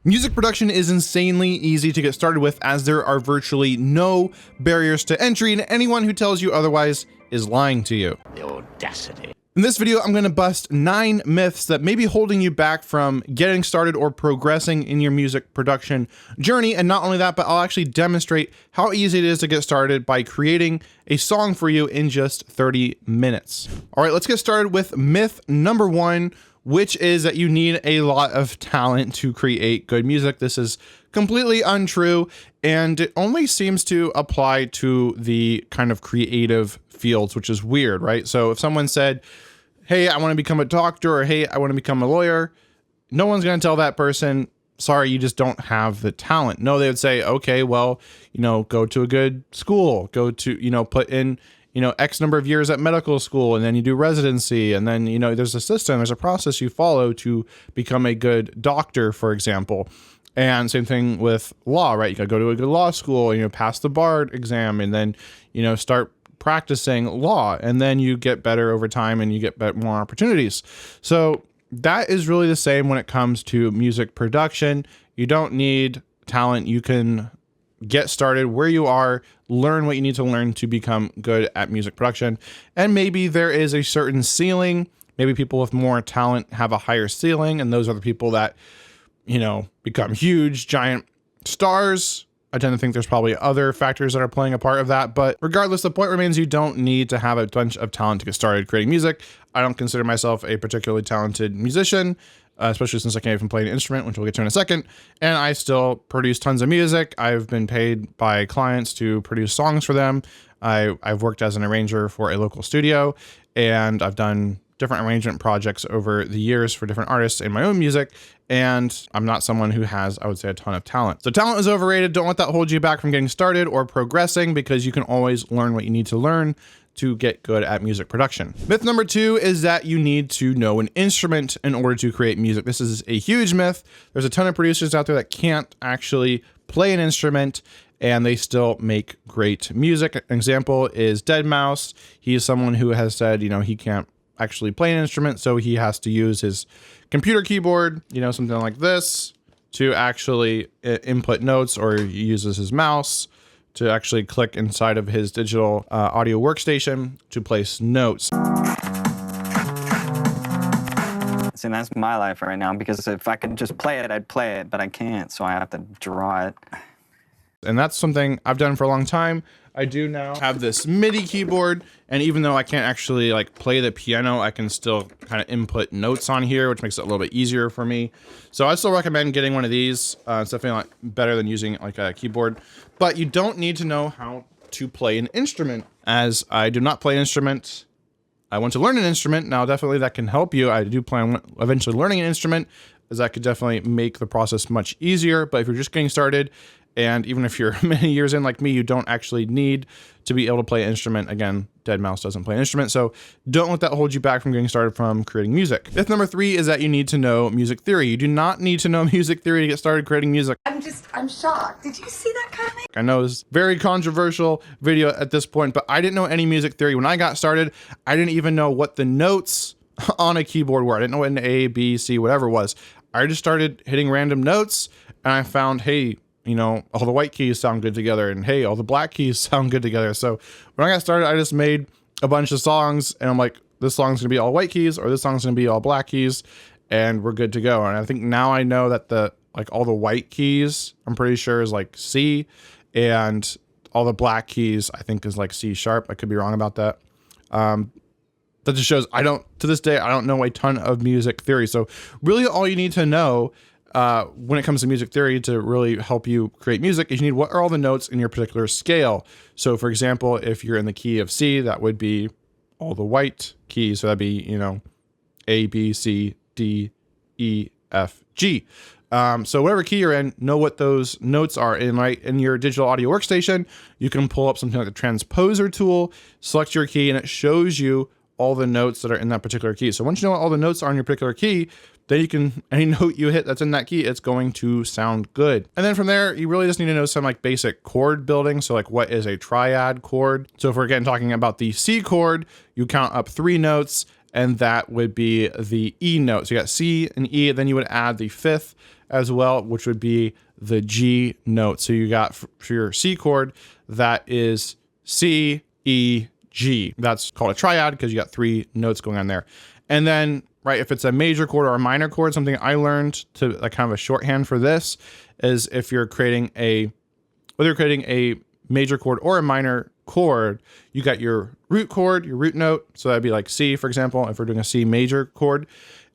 Music production is insanely easy to get started with, as there are virtually no barriers to entry, and anyone who tells you otherwise is lying to you. The audacity. In this video, I'm going to bust 9 myths that may be holding you back from getting started or progressing in your music production journey. And not only that, but I'll actually demonstrate how easy it is to get started by creating a song for you in just 30 minutes. All right, let's get started with myth number 1, which is that you need a lot of talent to create good music. This is completely untrue, and it only seems to apply to the kind of creative fields, which is weird, right? So if someone said, hey, I want to become a doctor, or hey, I want to become a lawyer, no one's going to tell that person, sorry, you just don't have the talent. No, they would say, okay, well, go to a good school, go to, put in, X number of years at medical school, and then you do residency, and then, there's a system, there's a process you follow to become a good doctor, for example. And same thing with law, right? You gotta go to a good law school, pass the bar exam, and then, start practicing law, and then you get better over time and you get more opportunities. So that is really the same when it comes to music production. You don't need talent. You can get started where you are, learn what you need to learn to become good at music production. And maybe there is a certain ceiling. Maybe people with more talent have a higher ceiling, and those are the people that, become huge, giant stars. I tend to think there's probably other factors that are playing a part of that, but regardless, the point remains you don't need to have a bunch of talent to get started creating music. I don't consider myself a particularly talented musician, especially since I can't even play an instrument, which we'll get to in a second, and I still produce tons of music. I've been paid by clients to produce songs for them. I've worked as an arranger for a local studio, and I've done different arrangement projects over the years for different artists in my own music. And I'm not someone who has, I would say, a ton of talent. So talent is overrated. Don't let that hold you back from getting started or progressing, because you can always learn what you need to learn to get good at music production. Myth number 2 is that you need to know an instrument in order to create music. This is a huge myth. There's a ton of producers out there that can't actually play an instrument, and they still make great music. An example is deadmau5. He is someone who has said, he can't actually play an instrument, so he has to use his computer keyboard, something like this, to actually input notes, or he uses his mouse to actually click inside of his digital audio workstation to place notes. See, that's my life right now, because if I could just play it, I'd play it, but I can't, so I have to draw it. And that's something I've done for a long time. I do now have this MIDI keyboard, and even though I can't actually play the piano, I can still kind of input notes on here, which makes it a little bit easier for me. So I still recommend getting one of these. It's definitely better than using a keyboard, but you don't need to know how to play an instrument. As I do not play an instrument, I want to learn an instrument. Now, definitely that can help you. I do plan on eventually learning an instrument, as that could definitely make the process much easier. But if you're just getting started, and even if you're many years in like me, you don't actually need to be able to play an instrument. Again, deadmau5 doesn't play an instrument, so don't let that hold you back from getting started from creating music. Myth number 3 is that you need to know music theory. You do not need to know music theory to get started creating music. I'm shocked. Did you see that coming? I know it's a very controversial video at this point, but I didn't know any music theory. When I got started, I didn't even know what the notes on a keyboard were. I didn't know what an A, B, C, whatever was. I just started hitting random notes, and I found, hey, all the white keys sound good together, and hey, all the black keys sound good together. So when I got started, I just made a bunch of songs, and I'm like, this song's gonna be all white keys, or this song's gonna be all black keys, and we're good to go. And I think now I know that all the white keys, I'm pretty sure is C, and all the black keys I think is C#. I could be wrong about that. That just shows to this day, I don't know a ton of music theory. So really all you need to know when it comes to music theory to really help you create music is you need what are all the notes in your particular scale. So for example, if you're in the key of C, that would be all the white keys. So that'd be, A, B, C, D, E, F, G. So whatever key you're in, know what those notes are. In your digital audio workstation, you can pull up something like the transposer tool, select your key, and it shows you all the notes that are in that particular key. So once you know what all the notes are in your particular key, then you can, any note you hit that's in that key, it's going to sound good. And then from there, you really just need to know some basic chord building. So what is a triad chord? So if we're again talking about the C chord, you count up 3 notes, and that would be the E note. So you got C and E, then you would add the 5th as well, which would be the G note. So you got for your C chord, that is C, E, G. That's called a triad because you got 3 notes going on there. And then, right, if it's a major chord or a minor chord, something I learned to like kind of a shorthand for this is if you're creating whether you're creating a major chord or a minor chord, you got your root chord, your root note. So that'd be like C, for example, if we're doing a C major chord.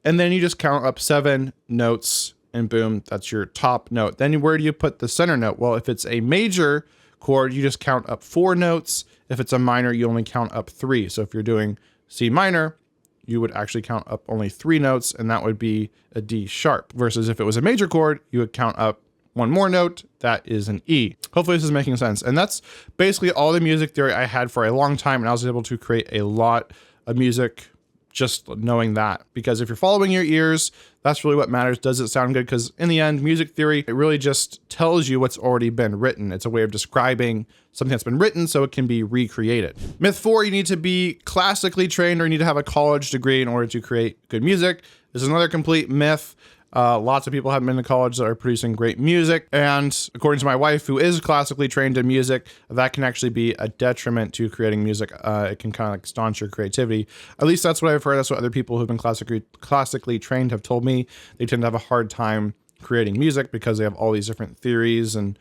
And then you just count up 7 notes and boom, that's your top note. Then where do you put the center note? Well, if it's a major chord, you just count up 4 notes. If it's a minor, you only count up 3. So if you're doing C minor, you would actually count up only 3 notes, and that would be a D sharp. Versus if it was a major chord, you would count up 1 more note, that is an E. Hopefully this is making sense. And that's basically all the music theory I had for a long time, and I was able to create a lot of music just knowing that. Because if you're following your ears, that's really what matters. Does it sound good? Because in the end, music theory, it really just tells you what's already been written. It's a way of describing something that's been written so it can be recreated. Myth 4, you need to be classically trained or you need to have a college degree in order to create good music. This is another complete myth. Lots of people haven't been to college that are producing great music. And according to my wife, who is classically trained in music, that can actually be a detriment to creating music. It can kind of like staunch your creativity. At least that's what I've heard. That's what other people who've been classically trained have told me. They tend to have a hard time creating music because they have all these different theories and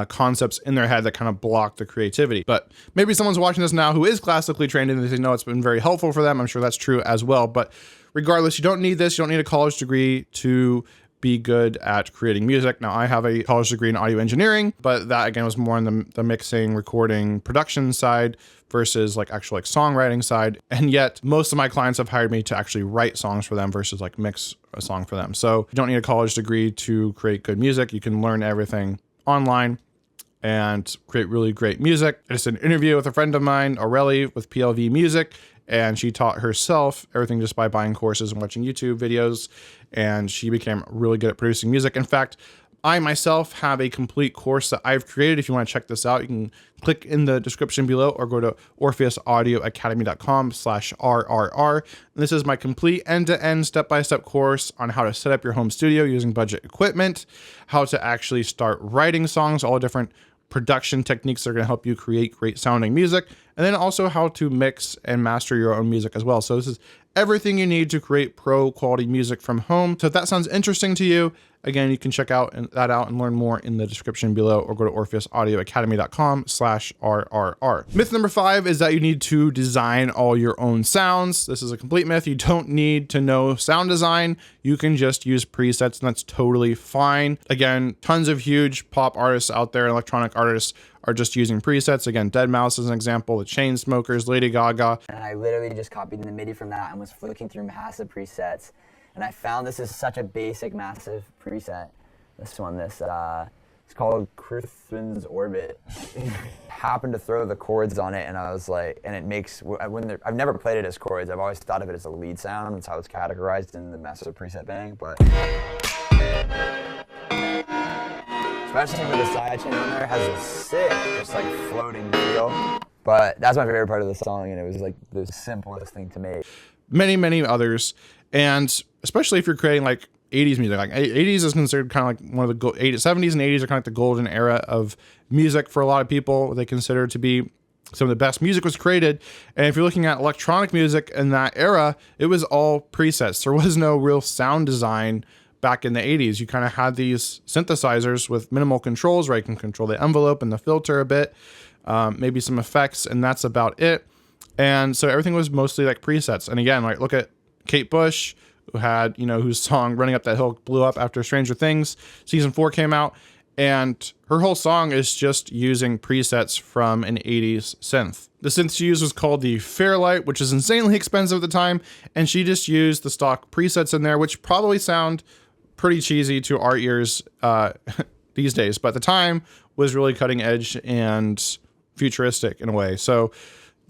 concepts in their head that kind of block the creativity. But maybe someone's watching this now who is classically trained and they say, no, it's been very helpful for them. I'm sure that's true as well. But regardless, you don't need this. You don't need a college degree to be good at creating music. Now, I have a college degree in audio engineering, but that again was more on the mixing, recording, production side versus like actual like songwriting side. And yet most of my clients have hired me to actually write songs for them versus like mix a song for them. So you don't need a college degree to create good music. You can learn everything online and create really great music. I just did an interview with a friend of mine, Aurelie, with PLV Music, and she taught herself everything just by buying courses and watching YouTube videos, and she became really good at producing music. In fact, I myself have a complete course that I've created. If you want to check this out, you can click in the description below or go to orpheusaudioacademy.com/RRR. And this is my complete end-to-end step-by-step course on how to set up your home studio using budget equipment, how to actually start writing songs, all different production techniques that are going to help you create great sounding music, and then also how to mix and master your own music as well. So this is everything you need to create pro quality music from home. So if that sounds interesting to you, again, you can check that out and learn more in the description below or go to orpheusaudioacademy.com/RRR. Myth number 5 is that you need to design all your own sounds. This is a complete myth. You don't need to know sound design. You can just use presets and that's totally fine. Again, tons of huge pop artists out there, electronic artists are just using presets. Again, deadmau5 is an example, the Chainsmokers, Lady Gaga. And I literally just copied the MIDI from that and was flicking through massive presets. And I found this is such a basic, massive preset. This one, it's called Cruthrin's Orbit. Happened to throw the chords on it, and I was like, and it makes, I've never played it as chords. I've always thought of it as a lead sound. That's how it's categorized in the master preset bang. But especially with the sidechain on there, it has a sick, just like floating feel. But that's my favorite part of the song, and it was like the simplest thing to make. Many, many others. And especially if you're creating like 80s music, like 80s is considered kind of like one of the 70s and 80s are kind of like the golden era of music for a lot of people. They consider to be some of the best music was created. And if you're looking at electronic music in that era, it was all presets. There was no real sound design back in the 80s. You kind of had these synthesizers with minimal controls, right? You can control the envelope and the filter a bit, maybe some effects, and that's about it. And so everything was mostly like presets. And again, like look at Kate Bush, who had, whose song Running Up That Hill blew up after Stranger Things season 4 came out. And her whole song is just using presets from an 80s synth. The synth she used was called the Fairlight, which is insanely expensive at the time. And she just used the stock presets in there, which probably sound pretty cheesy to our ears these days. But at the time was really cutting edge and futuristic in a way. So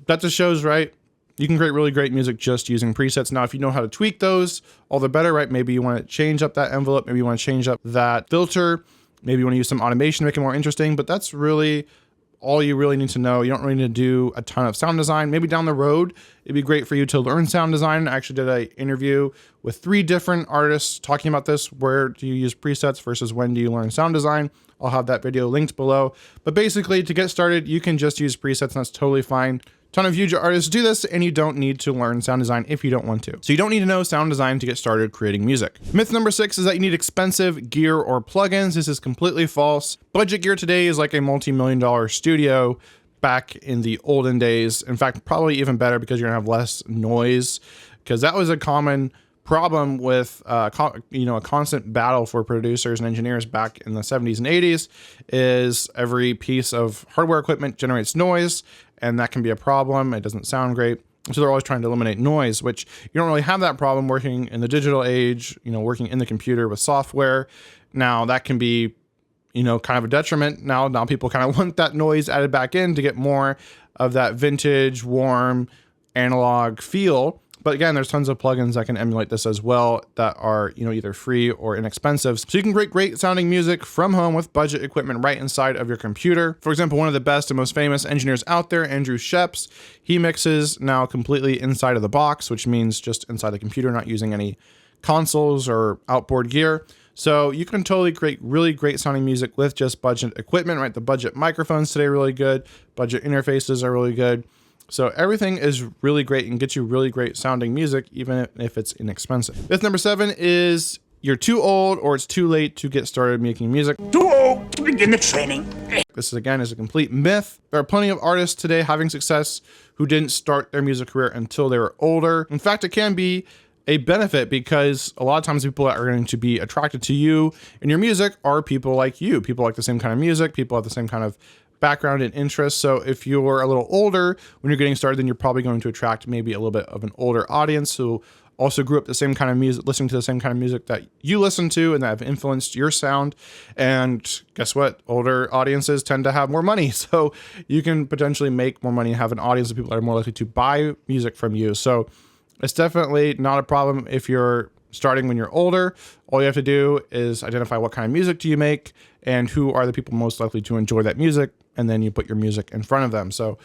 that just shows, right? You can create really great music just using presets. Now, if you know how to tweak those, all the better, right? Maybe you want to change up that envelope. Maybe you want to change up that filter. Maybe you want to use some automation to make it more interesting. But that's really all you really need to know. You don't really need to do a ton of sound design. Maybe down the road, it'd be great for you to learn sound design. I actually did an interview with 3 different artists talking about this. Where do you use presets versus when do you learn sound design? I'll have that video linked below. But basically, to get started, you can just use presets, and that's totally fine. Ton of huge artists do this, and you don't need to learn sound design if you don't want to. So you don't need to know sound design to get started creating music. Myth number 6 is that you need expensive gear or plugins. This is completely false. Budget gear today is like a multi-million-dollar studio back in the olden days. In fact, probably even better because you're gonna have less noise, because that was a common problem with a constant battle for producers and engineers back in the 70s and 80s is every piece of hardware equipment generates noise, and that can be a problem. It doesn't sound great. So they're always trying to eliminate noise, which you don't really have that problem working in the digital age, working in the computer with software. Now that can be, kind of a detriment. Now people kind of want that noise added back in to get more of that vintage, warm, analog feel. But again, there's tons of plugins that can emulate this as well that are, either free or inexpensive. So you can create great sounding music from home with budget equipment right inside of your computer. For example, one of the best and most famous engineers out there, Andrew Sheps, he mixes now completely inside of the box, which means just inside the computer, not using any consoles or outboard gear. So you can totally create really great sounding music with just budget equipment, right? The budget microphones today are really good. Budget interfaces are really good. So everything is really great and gets you really great sounding music, even if it's inexpensive. Myth number 7 is you're too old or it's too late to get started making music. Too old to begin the training. This again is a complete myth. There are plenty of artists today having success who didn't start their music career until they were older. In fact, it can be a benefit because a lot of times people that are going to be attracted to you and your music are people like you. People like the same kind of music. People have the same kind of background and interests. So if you're a little older when you're getting started, then you're probably going to attract maybe a little bit of an older audience who also grew up the same kind of music, listening to the same kind of music that you listen to and that have influenced your sound. And guess what? Older audiences tend to have more money. So you can potentially make more money and have an audience of people that are more likely to buy music from you. So it's definitely not a problem if you're starting when you're older. All you have to do is identify what kind of music do you make and who are the people most likely to enjoy that music. And then you put your music in front of them. So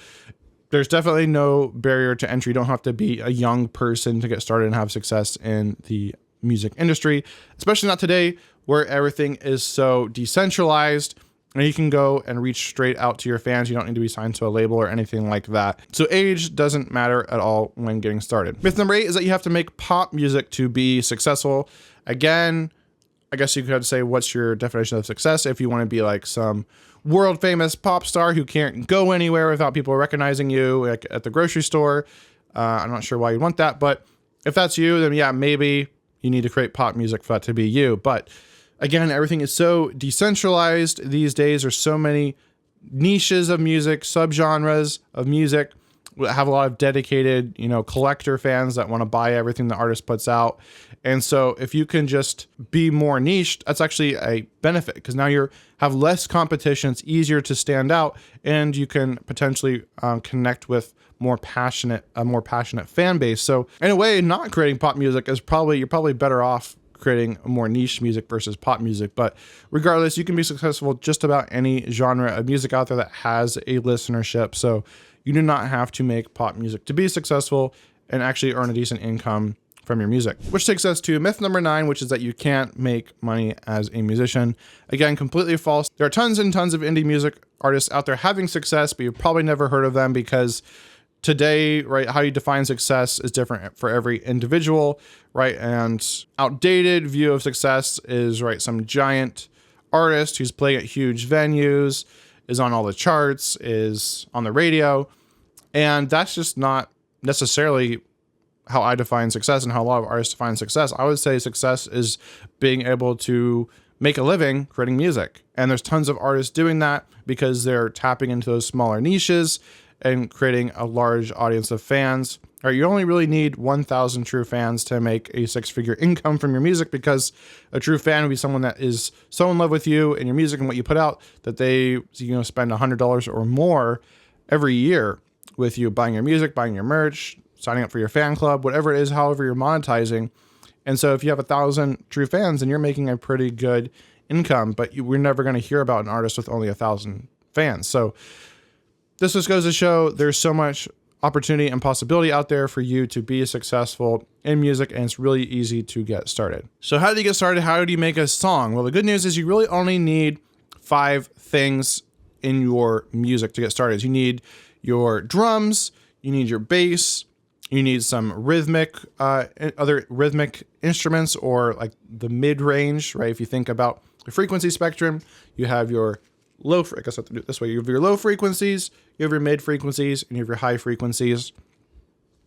there's definitely no barrier to entry. You don't have to be a young person to get started and have success in the music industry, especially not today where everything is so decentralized and you can go and reach straight out to your fans. You don't need to be signed to a label or anything like that. So age doesn't matter at all when getting started. Myth number 8 is that you have to make pop music to be successful. Again, I guess you could say, what's your definition of success? If you want to be like some world famous pop star who can't go anywhere without people recognizing you, like at the grocery store. I'm not sure why you'd want that, but if that's you, then yeah, maybe you need to create pop music for that to be you. But again, everything is so decentralized these days. There's so many niches of music, subgenres of music. Have a lot of dedicated, collector fans that want to buy everything the artist puts out. And so if you can just be more niched, that's actually a benefit because now you have less competition. It's easier to stand out and you can potentially connect with a more passionate fan base. So in a way, not creating pop music is you're probably better off creating more niche music versus pop music. But regardless, you can be successful just about any genre of music out there that has a listenership. So you do not have to make pop music to be successful and actually earn a decent income from your music. Which takes us to myth number 9, which is that you can't make money as a musician. Again, completely false. There are tons and tons of indie music artists out there having success, but you've probably never heard of them because today, right, how you define success is different for every individual, right? And outdated view of success is, right, some giant artist who's playing at huge venues, is on all the charts, is on the radio. And that's just not necessarily how I define success and how a lot of artists define success. I would say success is being able to make a living creating music. And there's tons of artists doing that because they're tapping into those smaller niches and creating a large audience of fans. Right, you only really need 1,000 true fans to make a 6-figure income from your music because a true fan would be someone that is so in love with you and your music and what you put out that they spend $100 or more every year with you buying your music, buying your merch, signing up for your fan club, whatever it is, however you're monetizing. And so if you have 1,000 true fans, then you're making a pretty good income, but we're never going to hear about an artist with only 1,000 fans. So this just goes to show there's so much opportunity and possibility out there for you to be successful in music, and it's really easy to get started. So how do you get started? How do you make a song? Well, the good news is you really only need 5 things in your music to get started. You need your drums, you need your bass, you need some rhythmic, other rhythmic instruments, or like the mid-range, right? If you think about the frequency spectrum, you have your low, I guess I have to do it this way. You have your low frequencies, you have your mid frequencies, and you have your high frequencies.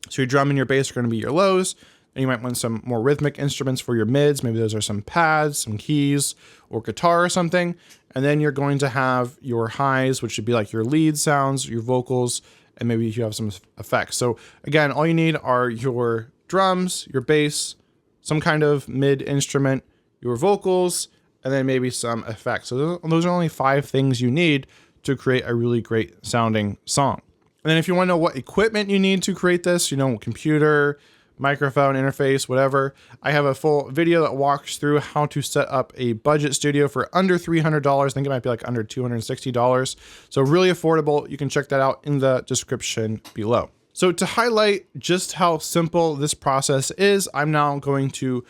So your drum and your bass are going to be your lows. And you might want some more rhythmic instruments for your mids. Maybe those are some pads, some keys, or guitar or something. And then you're going to have your highs, which should be like your lead sounds, your vocals, and maybe you have some effects. So again, all you need are your drums, your bass, some kind of mid instrument, your vocals, and then maybe some effects. So those are only 5 things you need to create a really great sounding song. And then if you want to know what equipment you need to create this, computer, microphone, interface, whatever, I have a full video that walks through how to set up a budget studio for under $300. I think it might be like under $260. So really affordable. You can check that out in the description below. So to highlight just how simple this process is, I'm now going to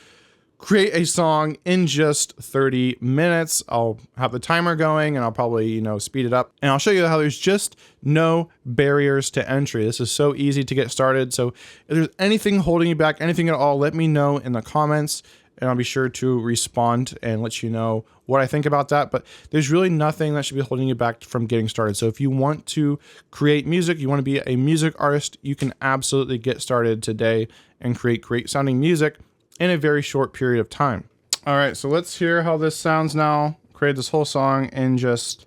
create a song in just 30 minutes. I'll have the timer going and I'll probably, speed it up. And I'll show you how there's just no barriers to entry. This is so easy to get started. So if there's anything holding you back, anything at all, let me know in the comments and I'll be sure to respond and let you know what I think about that. But there's really nothing that should be holding you back from getting started. So if you want to create music, you want to be a music artist, you can absolutely get started today and create great sounding music in a very short period of time. All right, so let's hear how this sounds now. Created this whole song in just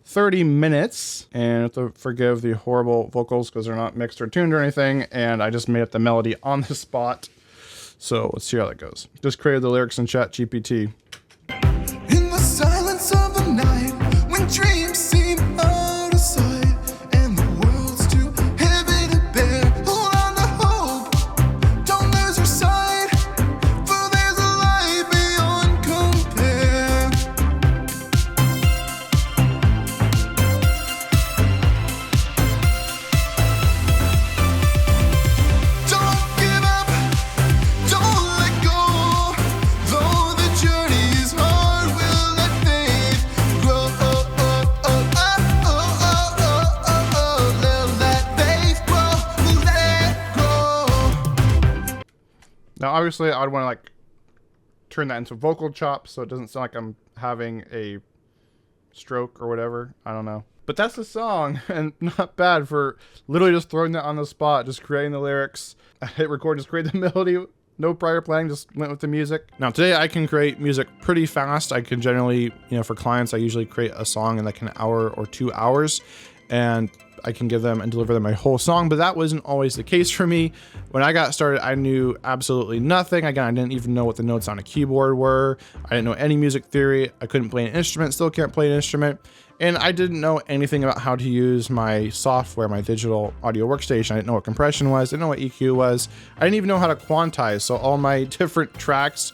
30 minutes, and I have to forgive the horrible vocals because they're not mixed or tuned or anything, and I just made up the melody on the spot. So let's see how that goes. Just created the lyrics in ChatGPT. In the silence of the night, when dreams seem out of sight, and the world's too heavy to bear, hold on to hope, don't lose your sight, for there's a light beyond compare. Don't give up, don't let go, though the journey's hard, we'll let faith grow. Let faith grow, we'll let it grow. Now, obviously, I'd want to turn that into vocal chops so it doesn't sound like I'm having a stroke or whatever. I don't know. But that's the song, and not bad for literally just throwing that on the spot, just creating the lyrics. I hit record, just create the melody. No prior planning, just went with the music. Now today I can create music pretty fast. I can generally, for clients, I usually create a song in like an hour or 2 hours, and I can give them and deliver them a whole song, but that wasn't always the case for me. When I got started, I knew absolutely nothing. Again, I didn't even know what the notes on a keyboard were. I didn't know any music theory. I couldn't play an instrument, still can't play an instrument. And I didn't know anything about how to use my software, my digital audio workstation. I didn't know what compression was, didn't know what EQ was. I didn't even know how to quantize. So all my different tracks,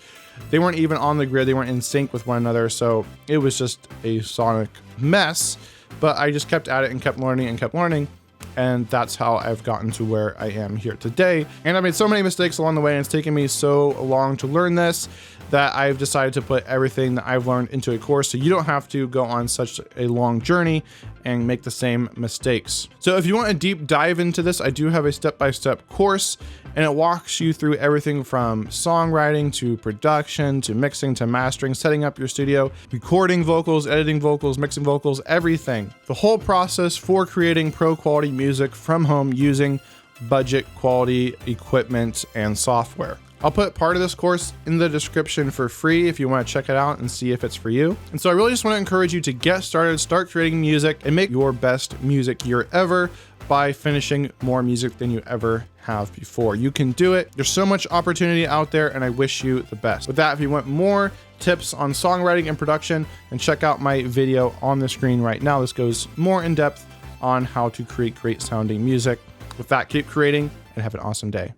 they weren't even on the grid. They weren't in sync with one another. So it was just a sonic mess, but I just kept at it and kept learning. And that's how I've gotten to where I am here today. And I made so many mistakes along the way, and it's taken me so long to learn this that I've decided to put everything that I've learned into a course so you don't have to go on such a long journey and make the same mistakes. So if you want a deep dive into this, I do have a step-by-step course, and it walks you through everything from songwriting to production to mixing to mastering, setting up your studio, recording vocals, editing vocals, mixing vocals, everything. The whole process for creating pro quality music from home using budget quality equipment and software. I'll put part of this course in the description for free if you want to check it out and see if it's for you. And so I really just want to encourage you to get started, start creating music, and make your best music year ever by finishing more music than you ever have before. You can do it. There's so much opportunity out there, and I wish you the best. With that, if you want more tips on songwriting and production, then check out my video on the screen right now. This goes more in depth on how to create great sounding music. With that, keep creating and have an awesome day.